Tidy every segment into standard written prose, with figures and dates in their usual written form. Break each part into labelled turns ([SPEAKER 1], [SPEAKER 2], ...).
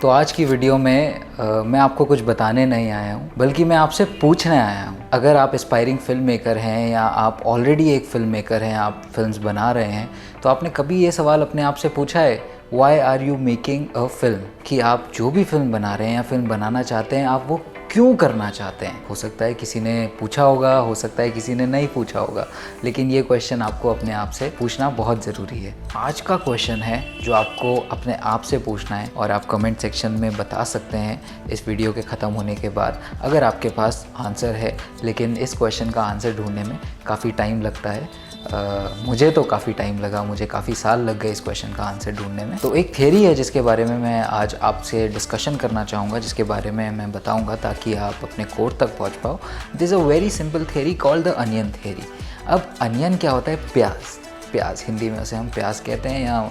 [SPEAKER 1] तो आज की वीडियो में मैं आपको कुछ बताने नहीं आया हूँ, बल्कि मैं आपसे पूछने आया हूँ। अगर आप एस्पायरिंग फिल्म मेकर हैं या आप ऑलरेडी एक फिल्म मेकर हैं, आप फिल्म्स बना रहे हैं, तो आपने कभी ये सवाल अपने आप से पूछा है, why are you making a film? कि आप जो भी फिल्म बना रहे हैं या फिल्म बनाना चाहते हैं, आप वो क्यों करना चाहते हैं? हो सकता है किसी ने पूछा होगा, हो सकता है किसी ने नहीं पूछा होगा, लेकिन ये क्वेश्चन आपको अपने आप से पूछना बहुत ज़रूरी है। आज का क्वेश्चन है जो आपको अपने आप से पूछना है, और आप कमेंट सेक्शन में बता सकते हैं इस वीडियो के ख़त्म होने के बाद अगर आपके पास आंसर है। लेकिन इस क्वेश्चन का आंसर ढूंढने में काफ़ी टाइम लगता है। मुझे तो काफ़ी टाइम लगा, मुझे काफ़ी साल लग गए इस क्वेश्चन का आंसर ढूंढने में। तो एक थ्योरी है जिसके बारे में मैं आज आपसे डिस्कशन करना चाहूँगा, जिसके बारे में मैं बताऊँगा ताकि आप अपने कोर तक पहुँच पाओ। This a very simple theory called the onion theory. अब अनियन क्या होता है? प्याज हिंदी में उसे हम प्याज कहते हैं, या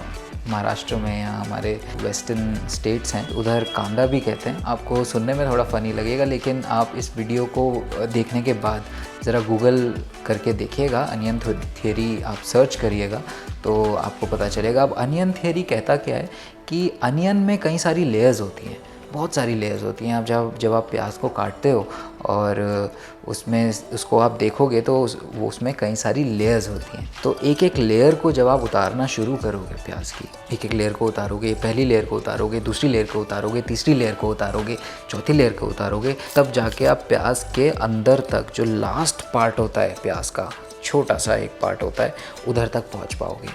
[SPEAKER 1] महाराष्ट्र में या हमारे वेस्टर्न स्टेट्स हैं उधर कांदा भी कहते हैं। आपको सुनने में थोड़ा फ़नी लगेगा, लेकिन आप इस वीडियो को देखने के बाद ज़रा गूगल करके देखिएगा, अनियन थ्योरी आप सर्च करिएगा तो आपको पता चलेगा। अब अनियन थ्योरी कहता क्या है कि अनियन में कई सारी लेयर्स होती हैं, बहुत सारी लेयर्स होती हैं। आप जब आप प्याज को काटते हो और उसमें उसको आप देखोगे तो उसमें कई सारी लेयर्स होती हैं। तो एक एक लेयर को जब आप उतारना शुरू करोगे, प्याज की एक एक लेयर को उतारोगे, पहली लेयर को उतारोगे, दूसरी लेयर को उतारोगे, तीसरी लेयर को उतारोगे, चौथी लेयर को उतारोगे, तब जाके आप प्याज के अंदर तक जो लास्ट पार्ट होता है प्याज का, छोटा सा एक पार्ट होता है, उधर तक पहुंच पाओगे,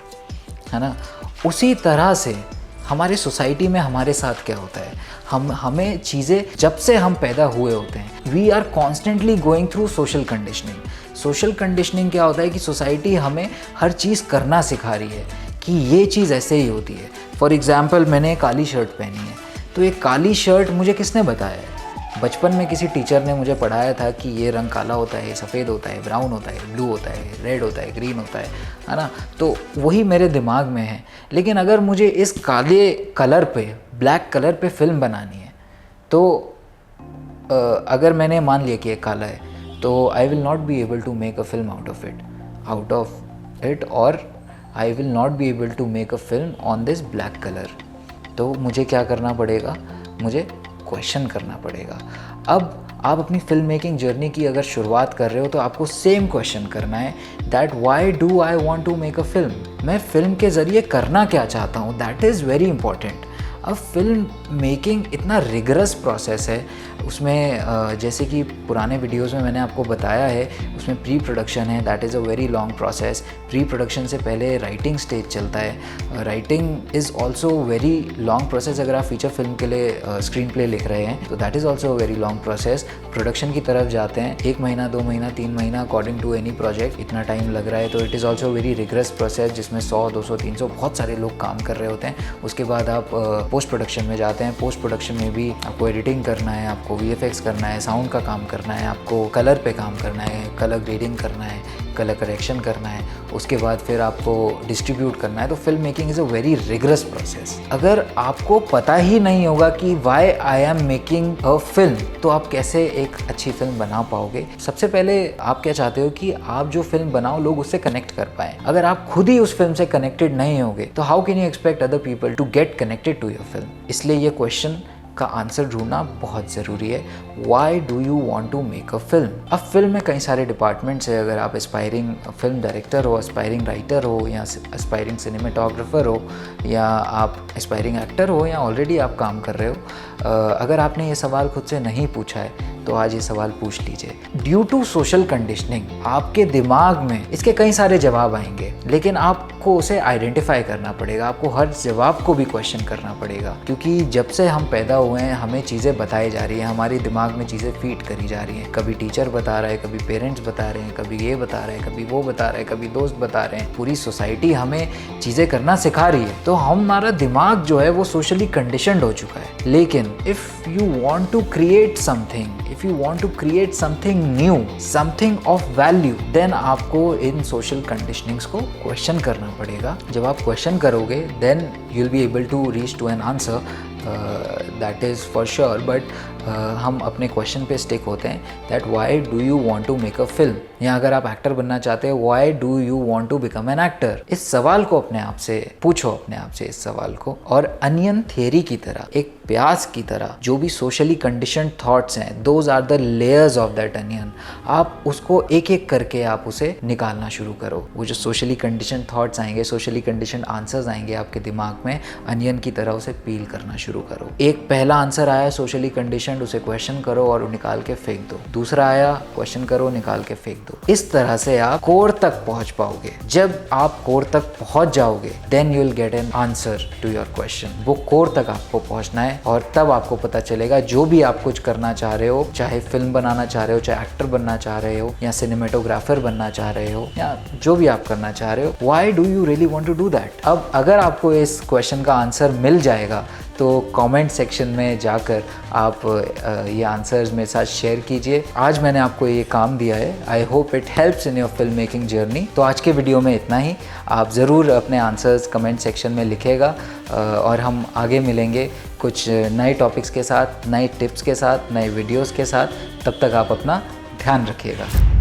[SPEAKER 1] है ना। उसी तरह से हमारे सोसाइटी में हमारे साथ क्या होता है, हमें चीज़ें जब से हम पैदा हुए होते हैं, we are constantly going through social conditioning. Social conditioning क्या होता है कि सोसाइटी हमें हर चीज़ करना सिखा रही है कि ये चीज़ ऐसे ही होती है। फॉर एग्ज़ाम्पल, मैंने काली शर्ट पहनी है, तो ये काली शर्ट मुझे किसने बताया है? बचपन में किसी टीचर ने मुझे पढ़ाया था कि ये रंग काला होता है, सफ़ेद होता है, ब्राउन होता है, ब्लू होता है, रेड होता है, ग्रीन होता है ना। तो वही मेरे दिमाग में है। लेकिन अगर मुझे इस काले कलर पे, ब्लैक कलर पे फिल्म बनानी है, तो अगर मैंने मान लिया कि ये काला है, तो I will not be able to make a film out of it, और I will not be able to make a film on this black colour. तो मुझे क्या करना पड़ेगा? मुझे क्वेश्चन करना पड़ेगा। अब आप अपनी फिल्म मेकिंग जर्नी की अगर शुरुआत कर रहे हो तो आपको सेम क्वेश्चन करना है, that why do I want to make a film? मैं फिल्म के ज़रिए करना क्या चाहता हूँ? That is very important. अब फिल्म मेकिंग इतना रिगरस प्रोसेस है, उसमें जैसे कि पुराने वीडियोस में मैंने आपको बताया है, उसमें प्री प्रोडक्शन है, that is a very long process. Pre production से पहले राइटिंग स्टेज चलता है। Writing is also very long process. अगर आप फीचर फिल्म के लिए स्क्रीन प्ले लिख रहे हैं तो that is also very long process. Production की तरफ जाते हैं 1 महीना, 2 महीना, 3 महीना, अकॉर्डिंग टू एनी प्रोजेक्ट, इतना टाइम लग रहा है। तो it is also very rigorous process, जिसमें 100, 200, 300 बहुत सारे लोग काम कर रहे होते हैं। उसके बाद आप पोस्ट प्रोडक्शन में जाते हैं। पोस्ट प्रोडक्शन में भी आपको एडिटिंग करना है, आपको VFX करना है, साउंड का काम करना है, आपको कलर पे काम करना है, कलर ग्रेडिंग करना है, कलर करेक्शन करना है, उसके बाद फिर आपको डिस्ट्रीब्यूट करना है। तो film making is a very rigorous process. अगर आपको पता ही नहीं होगा कि why I am making a film, तो आप कैसे एक अच्छी फिल्म बना पाओगे? सबसे पहले आप क्या चाहते हो कि आप जो फिल्म बनाओ लोग उससे कनेक्ट कर पाएँ। अगर आप खुद ही उस फिल्म से कनेक्टेड नहीं होगे तो how can you expect other people to get connected to your film? इसलिए ये क्वेश्चन का आंसर ढूंढना बहुत ज़रूरी है। Why do you want to make a film? अब फिल्म में कई सारे डिपार्टमेंट्स है। अगर आप एस्पायरिंग फिल्म डायरेक्टर हो, एस्पायरिंग राइटर हो, या एस्पायरिंग सिनेमेटोग्राफर हो, या आप एस्पायरिंग एक्टर हो, या ऑलरेडी आप काम कर रहे हो, अगर आपने ये सवाल खुद से नहीं पूछा है तो आज ये सवाल पूछ लीजिए। ड्यू टू सोशल कंडीशनिंग आपके दिमाग में इसके कई सारे जवाब आएंगे, लेकिन आपको उसे आइडेंटिफाई करना पड़ेगा। आपको हर जवाब को भी क्वेश्चन करना पड़ेगा, क्योंकि जब से हम पैदा हुए हैं हमें चीज़ें बताई जा रही हैं, हमारे दिमाग में चीज़ें फीड करी जा रही हैं। कभी टीचर बता रहा है, कभी पेरेंट्स बता रहे हैं, कभी ये बता रहे हैं, कभी वो बता रहे हैं, कभी दोस्त बता रहे हैं। पूरी सोसाइटी हमें चीज़ें करना सिखा रही है, तो हमारा दिमाग जो है वो सोशली कंडीशनड हो चुका है। लेकिन if you want to create something, if you want to create something new, something of value, then आपको इन social conditionings को question करना पड़ेगा। जब आप question करोगे then you'll be able to reach to an answer, that is for sure, but हम अपने question पे स्टिक होते हैं that why do you want to make a film, या अगर आप एक्टर बनना चाहते हो why do you want to become an actor. इस सवाल को अपने आप से पूछो, अपने आप से इस सवाल को, और अनियन थियरी की तरह, एक प्याज की तरह, जो भी सोशली कंडीशनड थॉट्स हैं, those are the layers of that onion, आप उसको एक एक करके आप उसे निकालना शुरू करो। वो जो सोशली कंडीशन थॉट्स आएंगे, सोशली कंडीशन आंसर्स आएंगे आपके दिमाग में, अनियन की तरह उसे पील करना शुरू करो। एक पहला आंसर आया सोशली कंडीशन, उसे क्वेश्चन करो और निकाल के फेंक दो। दूसरा आया, क्वेश्चन करो, निकाल के फेंक दो। इस तरह से आप कोर तक पहुंच पाओगे। जब आप कोर तक पहुंच जाओगे then you will get an answer to your question. वो कोर तक आपको पहुंचना है और तब आपको पता चलेगा जो भी आप कुछ करना चाह रहे हो, चाहे फिल्म बनाना चाह रहे हो, चाहे एक्टर बनना चाह रहे हो, या सिनेमेटोग्राफर बनना चाह रहे हो, या जो भी आप करना चाह रहे हो, why do you really want to do that. अब अगर आपको इस क्वेश्चन का आंसर मिल जाएगा तो कमेंट सेक्शन में जाकर आप ये आंसर्स मेरे साथ शेयर कीजिए। आज मैंने आपको ये काम दिया है, I hope it helps in your film making journey. तो आज के वीडियो में इतना ही। आप ज़रूर अपने आंसर्स कमेंट सेक्शन में लिखिएगा और हम आगे मिलेंगे कुछ नए टॉपिक्स के साथ, नए टिप्स के साथ, नए वीडियोज़ के साथ। तब तक आप अपना ध्यान रखिएगा।